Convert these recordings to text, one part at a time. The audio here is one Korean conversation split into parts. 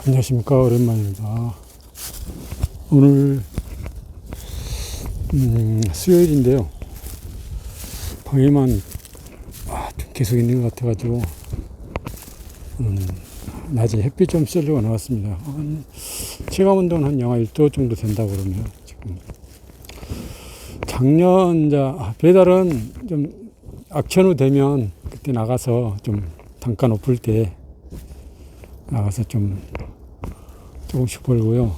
안녕하십니까. 오랜만입니다. 오늘 수요일인데요. 방에만 좀 계속 있는 것 같아가지고 낮에 햇빛 좀 쐬려고 나왔습니다. 체감온도는 한 영하 1도 정도 된다고 그러면 지금 작년 배달은 좀 악천후 되면 그때 나가서 좀 단가 높을 때 나가서 좀 조금씩 벌고요.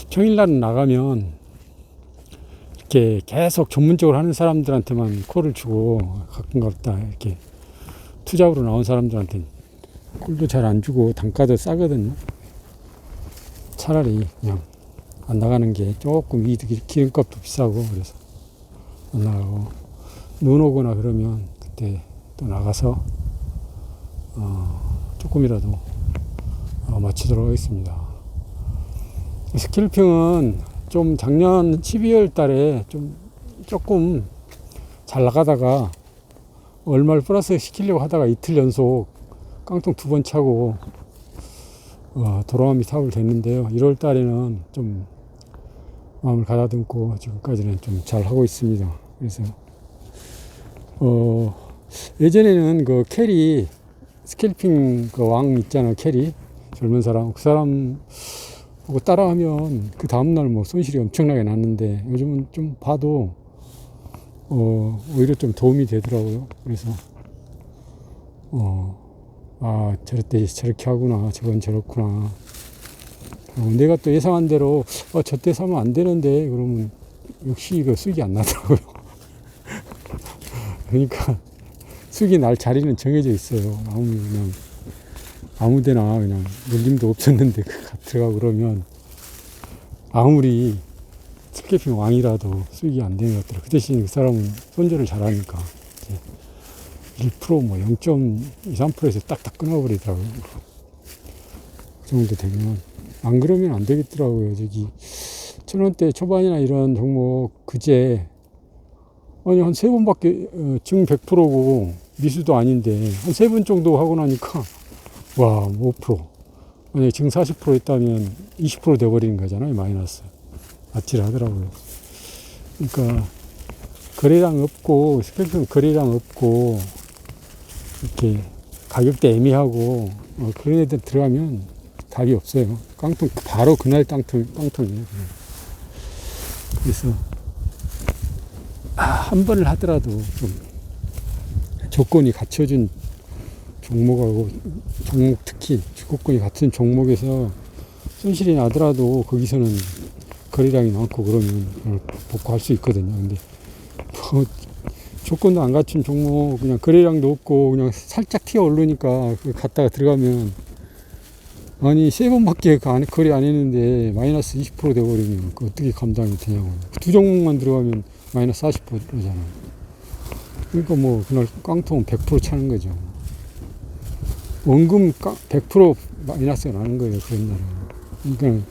평일날은 나가면 이렇게 계속 전문적으로 하는 사람들한테만 콜을 주고 가끔가다 이렇게 투잡으로 나온 사람들한테 콜도 잘 안 주고 단가도 싸거든요. 차라리 그냥 안 나가는 게 조금 이득이, 기름값도 비싸고 그래서 안 나가고, 눈 오거나 그러면 그때 또 나가서 조금이라도 마치도록 하겠습니다. 스킬핑은 좀 작년 12월 달에 조금 잘 나가다가 얼마를 플러스 시키려고 하다가 이틀 연속 깡통 2번 차고 도로마미 사업을 됐는데요. 1월 달에는 좀 마음을 가다듬고 지금까지는 좀 잘 하고 있습니다. 그래서 예전에는 그 캐리 스캘핑 그 왕 있잖아, 캐리 젊은 사람, 그 사람 보고 따라하면 그 다음날 뭐 손실이 엄청나게 났는데 요즘은 좀 봐도 오히려 좀 도움이 되더라고요. 그래서 저때 저렇게 하구나, 저건 저렇구나. 내가 또 예상한 대로 저때 사면 안 되는데 그러면 역시 이거 수익이 안 나더라고요. 그러니까 수익이 날 자리는 정해져 있어요. 아무데나 그냥 눌림도 없었는데 들어가고 그러면 아무리 스캐핑 왕이라도 수익이 안 되는 것 같더라고요. 그 대신 그 사람은 손절을 잘하니까 1% 뭐 0.2, 3%에서 딱딱 끊어버리더라고요. 그 정도 되면. 안 그러면 안 되겠더라고요. 저기 1,000원대 초반이나 이런 종목 그제 아니 한 3번밖에 증 100%고 미수도 아닌데 한 3번 정도 하고 나니까 와 5%, 만약에 증 40% 있다면 20% 돼버리는 거잖아요. 마이너스. 아찔하더라고요. 그러니까 거래량 없고, 스펙은 거래량 없고 이렇게 가격대 애매하고 그런 애들 들어가면 답이 없어요. 깡통 바로 그날 깡통이에요. 그래서 한 번을 하더라도 좀 조건이 갖춰진 종목 특히 주거권이 같은 종목에서 손실이 나더라도 거기서는 거래량이 많고 그러면 복구할 수 있거든요. 근데 뭐 조건도 안 갖춘 종목, 그냥 거래량도 없고 그냥 살짝 튀어 오르니까 갔다가 들어가면 아니 3번밖에 거래 안 했는데 마이너스 20% 돼버리면 어떻게 감당이 되냐고. 2종목만 들어가면 마이너스 40%잖아요. 그러니까 뭐 그날 깡통은 100% 차는 거죠. 원금 100% 마이너스가 나는 거예요. 그런 날은. 그러니까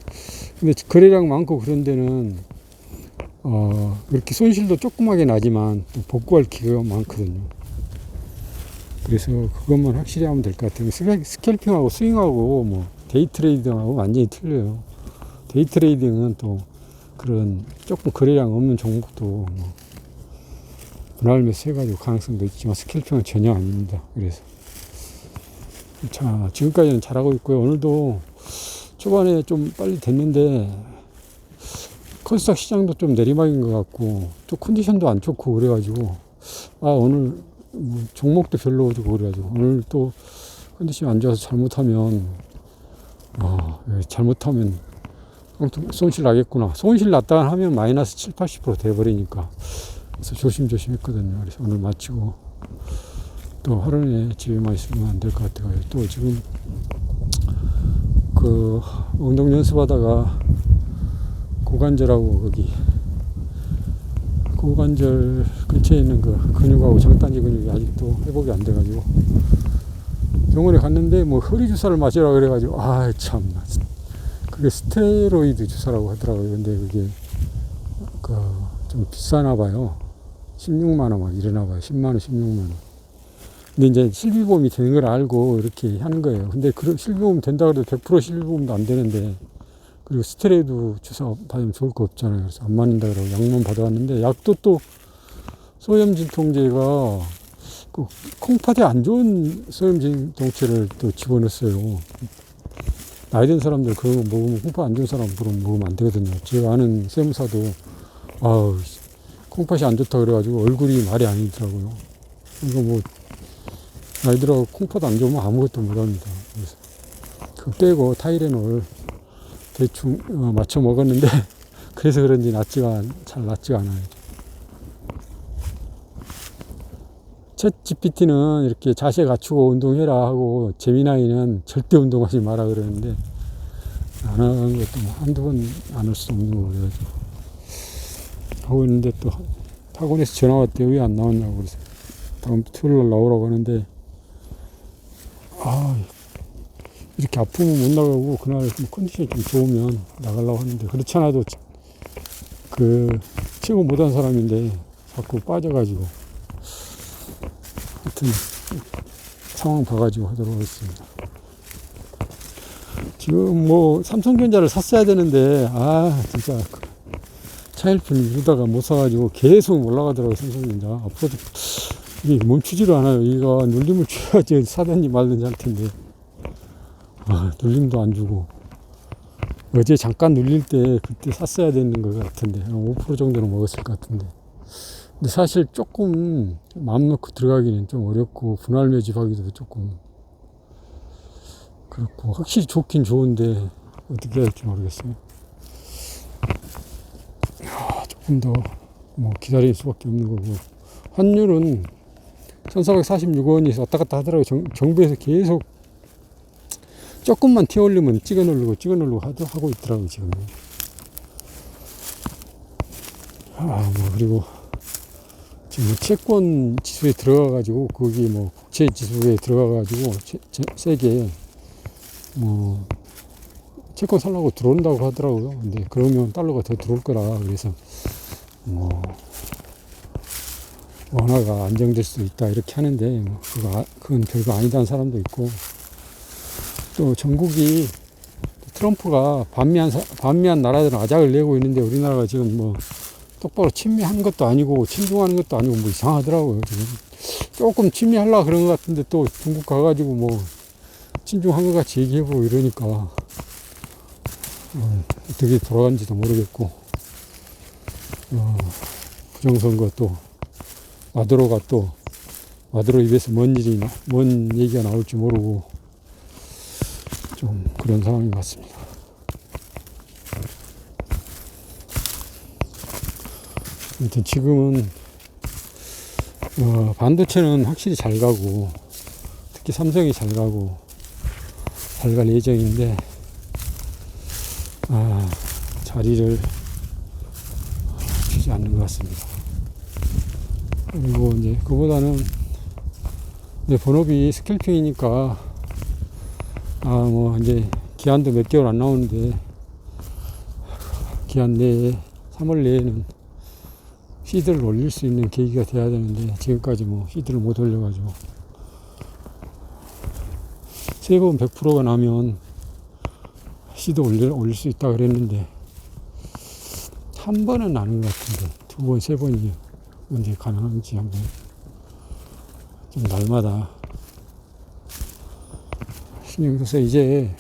근데 거래량 많고 그런 데는 이렇게 손실도 조그맣게 나지만 또 복구할 기회가 많거든요. 그래서 그것만 확실히 하면 될 것 같아요. 스캘핑하고 스윙하고 뭐 데이 트레이딩하고 완전히 틀려요. 데이 트레이딩은 또 그런 조금 거래량 없는 종목도 뭐 분할 매수 해가지고 가능성도 있지만 스캘핑은 전혀 아닙니다. 그래서 자, 지금까지는 잘하고 있고요. 오늘도 초반에 좀 빨리 됐는데 코스닥 시장도 좀 내리막인 것 같고 또 컨디션도 안 좋고 그래가지고 오늘 뭐 종목도 별로 오고 그래가지고 오늘 또 컨디션 안 좋아서 잘못하면 손실 나겠구나. 손실 났다 하면 마이너스 7, 80% 돼버리니까. 그래서 조심조심 했거든요. 그래서 오늘 마치고 또 하루 내에 집에만 있으면 안 될 것 같아요. 또 지금 그 운동 연습하다가 고관절하고 거기 고관절 근처에 있는 그 근육하고 장단지 근육이 아직도 회복이 안 돼가지고 병원에 갔는데 뭐 허리 주사를 맞으라 그래가지고 참나 그게 스테로이드 주사라고 하더라고요. 근데 그게 좀 비싸나 봐요. 16만 원 막 이러나 봐요. 10만 원, 16만 원. 근데 이제 실비보험이 되는 걸 알고 이렇게 하는 거예요. 근데 그 실비보험 된다 그래도 100% 실비보험도 안 되는데, 그리고 스테로이드 주사 받으면 좋을 거 없잖아요. 그래서 안 맞는다 그러고 약만 받아왔는데, 약도 또 소염 진통제가 그 콩팥에 안 좋은 소염 진통제를 또 집어넣었어요. 나이 든 사람들 그거 먹으면 콩팥 안 좋은 사람 먹으면 안 되거든요. 제가 아는 세무사도 아우 콩팥이 안 좋다 그래가지고 얼굴이 말이 아니더라고요. 이거 뭐 나이 들어 콩팥 안 좋으면 아무것도 못합니다. 그래서 그거 빼고 타이레놀 대충 맞춰 먹었는데 그래서 그런지 잘 낫지가 않아요. 챗 GPT는 이렇게 자세 갖추고 운동해라 하고 재미나이는 절대 운동하지 마라 그러는데 안 하는 것도 뭐 한두 번 안 할 수 없는 거 그래가지고 하고 있는데 또 학원에서 전화 왔대요. 왜 안 나왔냐고. 그래서 다음 주 토요일 날 나오라고 하는데 이렇게 아프면 못 나가고 그날 컨디션이 좀 좋으면 나가려고 하는데 그렇지 않아도 그 최고 못한 사람인데 자꾸 빠져가지고 하여튼 상황 봐가지고 하도록 하겠습니다. 지금 뭐 삼성전자를 샀어야 되는데 진짜 차일품 이러다가 못 사가지고 계속 올라가더라고요. 삼성전자 앞으로도 이게 멈추지를 않아요. 이거 눌림을 줘야지 사든지 말든지 할 텐데 눌림도 안 주고 어제 잠깐 눌릴 때 그때 샀어야 되는 것 같은데 한 5% 정도는 먹었을 것 같은데 근데 사실 조금 마음 놓고 들어가기는 좀 어렵고 분할 매집하기도 조금 그렇고 확실히 좋긴 좋은데 어떻게 해야 할지 모르겠어요. 조금 더 뭐 기다릴 수밖에 없는 거고 환율은 1446원에서 왔다 갔다 하더라고요. 정부에서 계속 조금만 튀어 올리면 찍어 누르고 하고 있더라고요. 지금 그리고 지금 채권 지수에 들어가가지고 거기 뭐 국채 지수에 들어가가지고 세게 뭐 채권 살라고 들어온다고 하더라고요. 근데 그러면 달러가 더 들어올 거라 그래서 뭐 원화가 안정될 수 있다 이렇게 하는데 뭐 그건 별거 아니다는 사람도 있고 또 전국이 트럼프가 반미한 나라들은 아작을 내고 있는데 우리나라가 지금 뭐 똑바로 친미하는 것도 아니고 친중하는 것도 아니고 뭐 이상하더라고요. 지금 조금 친미하려고 그런 것 같은데 또 중국 가가지고 뭐 친중한 것 같이 얘기해보고 이러니까 어떻게 돌아간지도 모르겠고 부정선거 또 마두로 입에서 뭔 얘기가 나올지 모르고 좀 그런 상황인 것 같습니다. 아무튼 지금은 반도체는 확실히 잘 가고 특히 삼성이 잘 가고 잘 갈 예정인데 자리를 주지 않는 것 같습니다. 그리고 이제 그보다는 내 본업이 스캘핑이니까 뭐 이제 기한도 몇 개월 안 나오는데 기한 내에 3월 내에는 시드를 올릴 수 있는 계기가 돼야 되는데 지금까지 뭐 시드를 못 올려가지고 세번 100%가 나면 시드 올릴 수 있다 그랬는데 한 번은 아닌 것 같은데 2번, 3번이 언제 가능한지 한번 좀 날마다 신경 써서 이제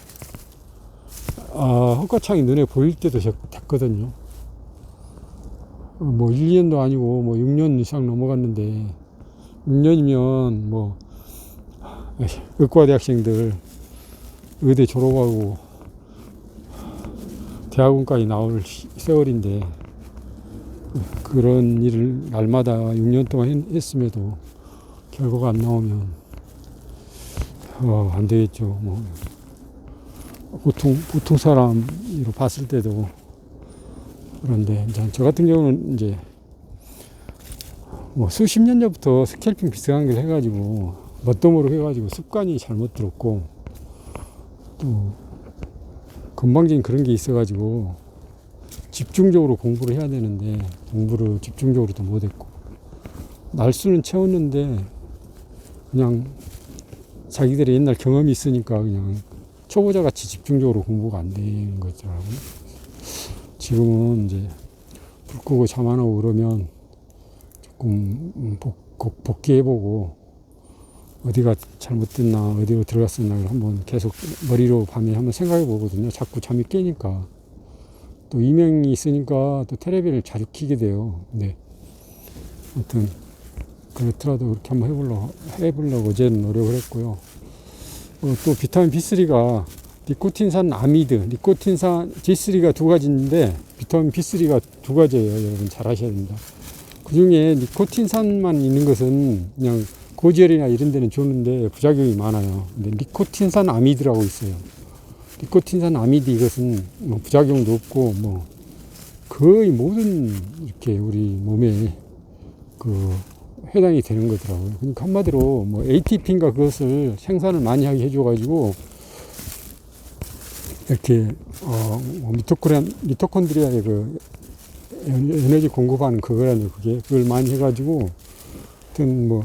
헛가창이 눈에 보일 때도 됐거든요. 뭐 1년도 아니고 뭐 6년 이상 넘어갔는데 6년이면 뭐 의과대 학생들 의대 졸업하고 대학원까지 나올 세월인데 그런 일을 날마다 6년 동안 했음에도 결과가 안 나오면 안 되겠죠. 뭐 보통 사람으로 봤을 때도 그런데 저 같은 경우는 이제 뭐 수십 년 전부터 스캘핑 비슷한 걸 해가지고 멋도모로 해가지고 습관이 잘못 들었고 또 건방진 그런 게 있어가지고 집중적으로 공부를 해야 되는데 공부를 집중적으로도 못했고 날수는 채웠는데 그냥 자기들의 옛날 경험이 있으니까 그냥 초보자 같이 집중적으로 공부가 안 되는 거더라고요. 지금은 이제 불 끄고 잠 안 오고 그러면 조금 복귀해보고 어디가 잘못됐나 어디로 들어갔었나 한번 계속 머리로 밤에 한번 생각해 보거든요. 자꾸 잠이 깨니까. 또 이명이 있으니까 또 테레비를 자주 켜게 돼요. 네. 아무튼 그렇더라도 그렇게 한번 해보려고 어제는 노력을 했고요. 또 비타민 B3가 니코틴산 아미드, 니코틴산 G3가 두 가지인데 비타민 B3가 두 가지예요. 여러분 잘 아셔야 됩니다. 그 중에 니코틴산만 있는 것은 그냥 고지혈이나 이런 데는 좋은데 부작용이 많아요. 근데 니코틴산 아미드라고 있어요. 니코틴산 아미드 이것은 뭐 부작용도 없고 뭐 거의 모든 이렇게 우리 몸에 그 해당이 되는 거더라고요. 그러니까 한마디로 뭐 ATP인가 그것을 생산을 많이 하게 해줘가지고 이렇게 미토콘드리아의 그 에너지 공급하는 그거라는 그걸 많이 해가지고 하여튼 뭐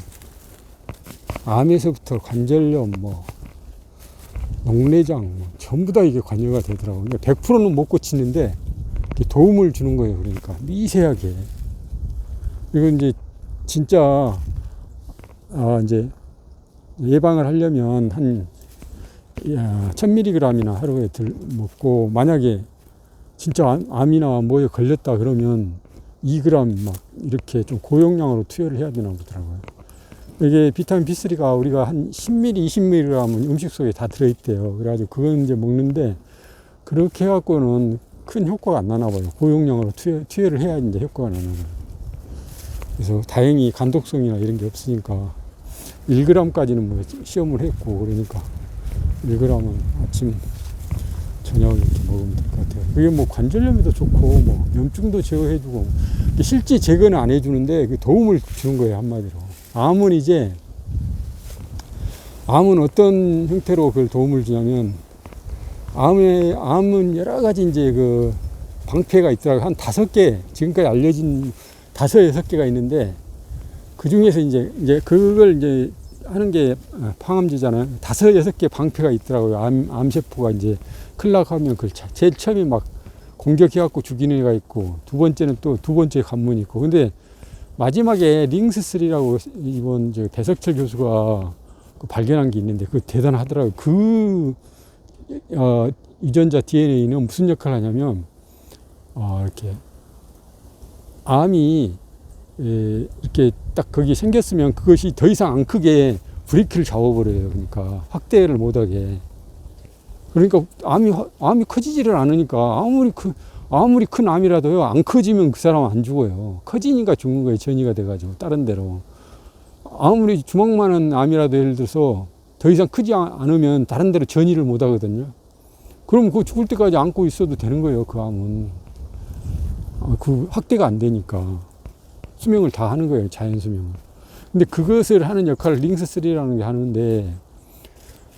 암에서부터 관절염 뭐 녹내장 뭐 전부 다 이게 관여가 되더라고요. 그러니까 100%는 못 고치는데 도움을 주는 거예요. 그러니까 미세하게. 이건 이제 진짜 이제 예방을 하려면 한 1000mg이나 하루에 먹고 만약에 진짜 암이나 뭐에 걸렸다 그러면 2g 막 이렇게 좀 고용량으로 투여를 해야 되나 보더라고요. 이게 비타민 B3가 우리가 한 10mg, 20mg은 음식 속에 다 들어있대요. 그래가지고 그건 이제 먹는데 그렇게 해갖고는 큰 효과가 안 나나 봐요. 고용량으로 투여를 해야 이제 효과가 나나 봐요. 그래서 다행히 간독성이나 이런 게 없으니까 1g까지는 뭐 시험을 했고 그러니까 1g은 아침 저녁 이렇게 먹으면 될 것 같아요. 그게 뭐 관절염에도 좋고 뭐 염증도 제거해주고 실제 제거는 안 해주는데 그 도움을 주는 거예요. 한마디로. 암은 어떤 형태로 그걸 도움을 주냐면 암은 여러 가지 이제 그 방패가 있더라고요. 한 5개 지금까지 알려진 5, 6개가 있는데 그 중에서 이제 그걸 이제 하는 게 항암제잖아요. 5, 6개 방패가 있더라고요. 암세포가 이제 클락하면 그걸 제일 처음에 막 공격해갖고 죽이는 애가 있고 두 번째는 또 두 번째 관문이 있고 근데 마지막에 링스3라고 이번 배석철 교수가 발견한 게 있는데 그거 대단하더라고요. 유전자 DNA는 무슨 역할을 하냐면 이렇게 암이 이렇게 딱 거기 생겼으면 그것이 더 이상 안 크게 브레이크를 잡아버려요. 그러니까 확대를 못하게. 그러니까 암이 커지지를 않으니까 아무리 큰 암이라도요 안 커지면 그 사람은 안 죽어요. 커지니까 죽는 거예요. 전이가 돼가지고 다른 데로. 아무리 주먹만한 암이라도 예를 들어서 더 이상 크지 않으면 다른 데로 전이를 못 하거든요. 그럼 그 죽을 때까지 안고 있어도 되는 거예요. 그 암은. 그 확대가 안 되니까 수명을 다 하는 거예요. 자연 수명을. 근데 그것을 하는 역할을 링스3라는 게 하는데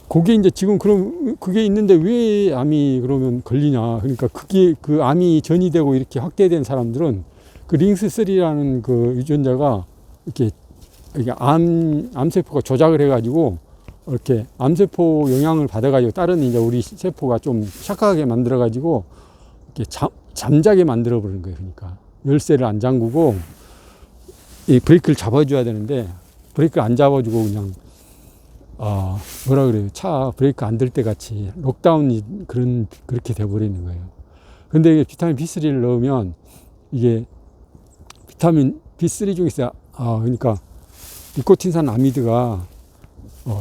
그게 이제 지금 그게 있는데 왜 암이 그러면 걸리냐. 그러니까 그 암이 전이되고 이렇게 확대된 사람들은 그 링스3라는 그 유전자가 이렇게 암세포가 조작을 해가지고 이렇게 암세포 영향을 받아가지고 다른 이제 우리 세포가 좀 착각하게 만들어가지고 이렇게 잠자게 만들어 버리는 거예요. 그러니까 열쇠를 안 잠그고 이 브레이크를 잡아줘야 되는데 브레이크를 안 잡아주고 그냥 뭐라 그래요? 차 브레이크 안 들 때 같이 록다운이 그렇게 돼버리는 거예요. 근데 이게 비타민 B3를 넣으면 이게 비타민 B3 중에서 그러니까 니코틴산 아미드가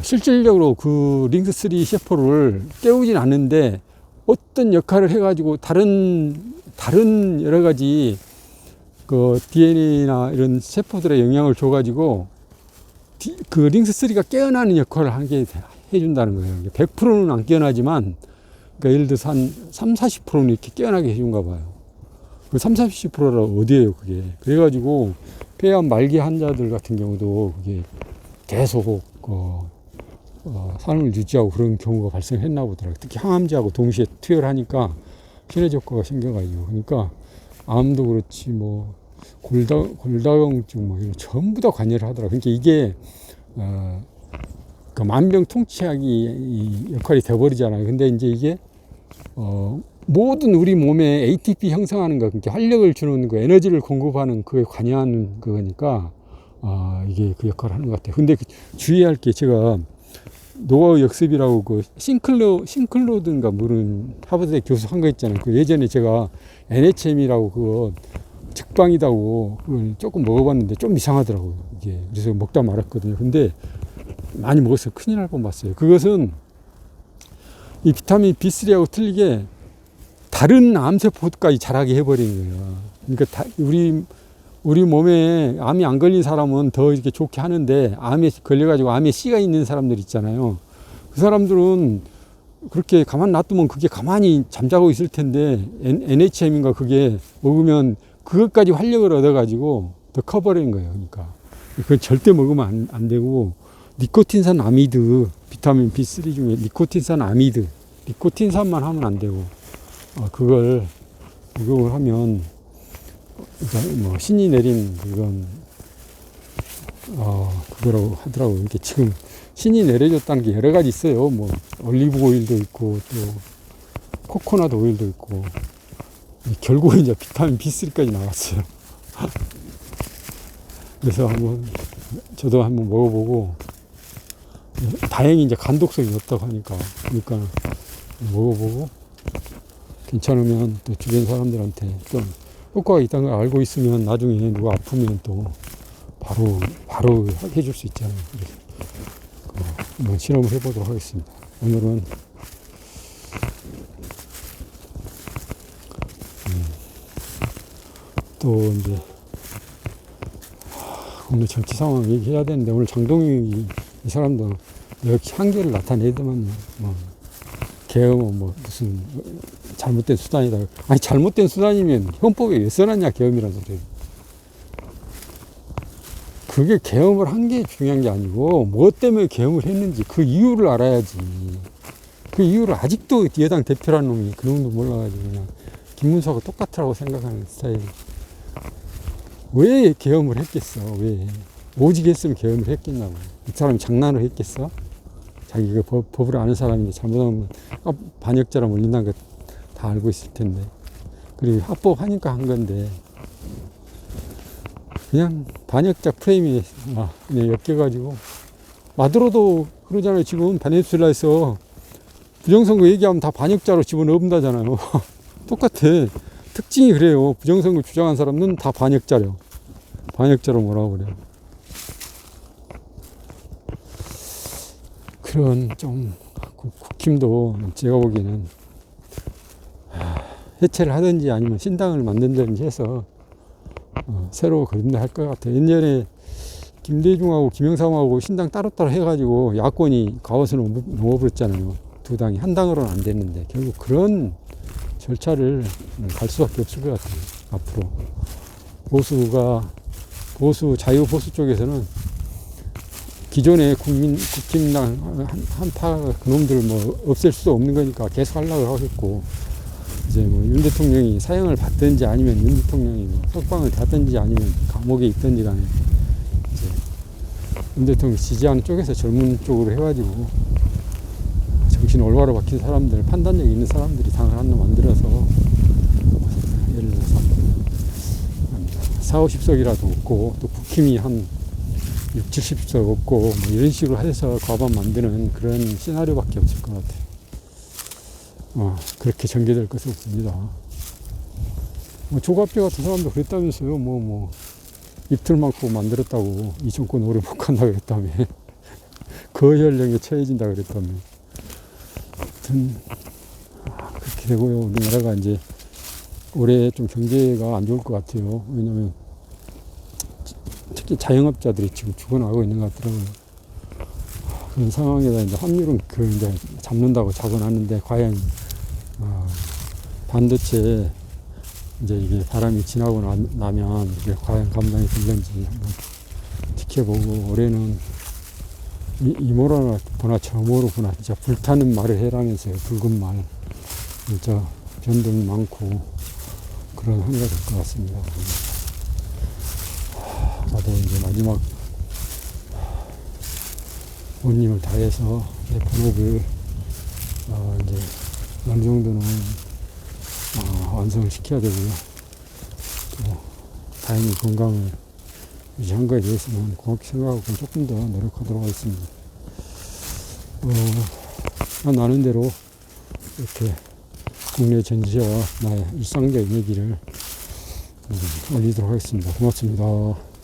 실질적으로 그 링스3 세포를 깨우진 않는데 어떤 역할을 해가지고 다른 여러 가지 그 DNA나 이런 세포들의 영향을 줘가지고 그 링스3가 깨어나는 역할을 하게 해준다는 거예요. 100%는 안 깨어나지만 그러니까 예를 들어서 한 30-40%는 이렇게 깨어나게 해준가 봐요. 그 30-40%라 어디예요 그게. 그래가지고 폐암 말기 환자들 같은 경우도 그게 계속 삶을 유지하고 그런 경우가 발생했나 보더라고요. 특히 항암제하고 동시에 투여를 하니까 시너지 효과가 생겨가지고. 그러니까 암도 그렇지 뭐 골다공증 뭐 이런 전부 다 관여를 하더라고요. 그러니까 이게 그 만병통치약이 이 역할이 돼버리잖아요. 근데 이제 이게 모든 우리 몸에 ATP 형성하는 거, 그러니까 활력을 주는 거, 에너지를 공급하는 그에 관여하는 거니까 이게 그 역할을 하는 것 같아요. 근데 주의할 게 제가 노하우 역습이라고 그 싱클로드인가 모르는 하버드대 교수 한 거 있잖아요. 그 예전에 제가 NHM이라고 그거 trực 방이다고 그걸 조금 먹어봤는데 좀 이상하더라고요. 이게 그래서 먹다 말았거든요. 근데 많이 먹었어요. 큰일 날 뻔봤어요. 그것은 이 비타민 B3하고 틀리게 다른 암세포까지 자라게 해버리는 거예요. 그러니까 우리 몸에 암이 안 걸린 사람은 더 이렇게 좋게 하는데, 암에 걸려가지고 암에 씨가 있는 사람들 있잖아요. 그 사람들은 그렇게 가만 놔두면 그게 가만히 잠자고 있을 텐데, NHM인가 그게 먹으면 그것까지 활력을 얻어가지고 더 커버리는 거예요. 그러니까 그건 절대 먹으면 안 되고, 니코틴산 아미드, 비타민 B3 중에 니코틴산 아미드, 니코틴산만 하면 안 되고, 그걸 하면 뭐 신이 내린 그건 그거라고 하더라고요. 이게 지금 신이 내려졌다는 게 여러 가지 있어요. 뭐 올리브 오일도 있고 또 코코넛 오일도 있고, 결국은 이제 비타민 B3까지 나왔어요. 그래서 저도 한번 먹어보고, 다행히 이제 간독성이 없다고 하니까, 그러니까 먹어보고 괜찮으면 또 주변 사람들한테 좀 효과가 있다는 걸 알고 있으면 나중에 누가 아프면 또 바로 해줄 수 있잖아요. 그래서 한번 실험을 해보도록 하겠습니다. 오늘은 또 이제 오늘 정치 상황 얘기해야 되는데, 오늘 장동익 이 사람도 역시 한계를 나타내더만요. 계엄은 뭐 무슨 잘못된 수단이다. 아니, 잘못된 수단이면 헌법에 왜 써놨냐, 계엄이라는 소리. 그게 계엄을 한 게 중요한 게 아니고, 뭐 때문에 계엄을 했는지 그 이유를 알아야지. 그 이유를 아직도 여당 대표라는 놈이 그 놈도 몰라가지고 그냥 김문수하고 똑같으라고 생각하는 스타일. 왜 계엄을 했겠어? 왜? 오직 했으면 계엄을 했겠냐고. 이 사람이 장난을 했겠어? 자기가 법을 아는 사람인데 잘못하면 반역자라 몰린다는 거 다 알고 있을 텐데. 그리고 합법하니까 한 건데, 그냥 반역자 프레임이 그냥 엮여가지고. 마두로도 그러잖아요. 지금 베네수엘라에서 부정선거 얘기하면 다 반역자로 집어넣는다잖아요. 똑같아. 특징이 그래요. 부정선거 주장한 사람은 다 반역자래요. 반역자로 뭐라고 그래요. 그런 좀 국힘도 제가 보기에는 해체를 하든지 아니면 신당을 만든다든지 해서 새로 거듭날 것 같아요. 옛날에 김대중하고 김영삼하고 신당 따로따로 해가지고 야권이 가오스로 넘어버렸잖아요. 두 당이 한 당으로는 안 됐는데, 결국 그런 절차를 갈 수밖에 없을 것 같아요. 앞으로 자유보수 쪽에서는 기존의 국힘당 한파 그놈들 뭐 없앨 수도 없는 거니까 계속 하려고 하겠고, 이제 뭐 윤 대통령이 사형을 받든지 아니면 윤 대통령이 뭐 석방을 가든지 아니면 감옥에 있든지 간에 이제 윤 대통령 지지하는 쪽에서 젊은 쪽으로 해가지고 정신 올바로 박힌 사람들, 판단력 있는 사람들이 당을 하나 만들어서, 예를 들어서 40~50석이라도 얻고, 또 국힘이 한 60~70석 얻고, 뭐 이런 식으로 해서 과반 만드는 그런 시나리오밖에 없을 것 같아요. 그렇게 전개될 것은 없습니다. 조갑재 같은 사람도 그랬다면서요. 이틀 많고 만들었다고 이 정권 오래 못 간다 그랬다며. 거열령에 처해진다 그랬다며. 하여튼 그렇게 되고요. 우리나라가 이제 올해 좀 경제가 안 좋을 것 같아요. 왜냐면 특히 자영업자들이 지금 죽어나가고 있는 것 같더라고요. 그런 상황에다 이제 환율은 이제 잡는다고 잡아놨는데, 과연 반도체 이제 이게 바람이 지나고 나면 이게 과연 감당이 될는지 한번 지켜보고, 올해는 이모로나 보나 저모로 보나 진짜 불타는 말을 해라면서요. 붉은 말. 진짜 변동이 많고 그런 한 해가 될 것 같습니다. 나도 이제 마지막 온 힘을 다해서 내 본업을 이제 어느 정도는 완성을 시켜야 되고요. 또 다행히 건강을 유지한 거에 대해서는 고맙게 생각하고 조금 더 노력하도록 하겠습니다. 나는 대로 이렇게 국내 전시와 나의 일상적인 얘기를 올리도록 하겠습니다. 고맙습니다.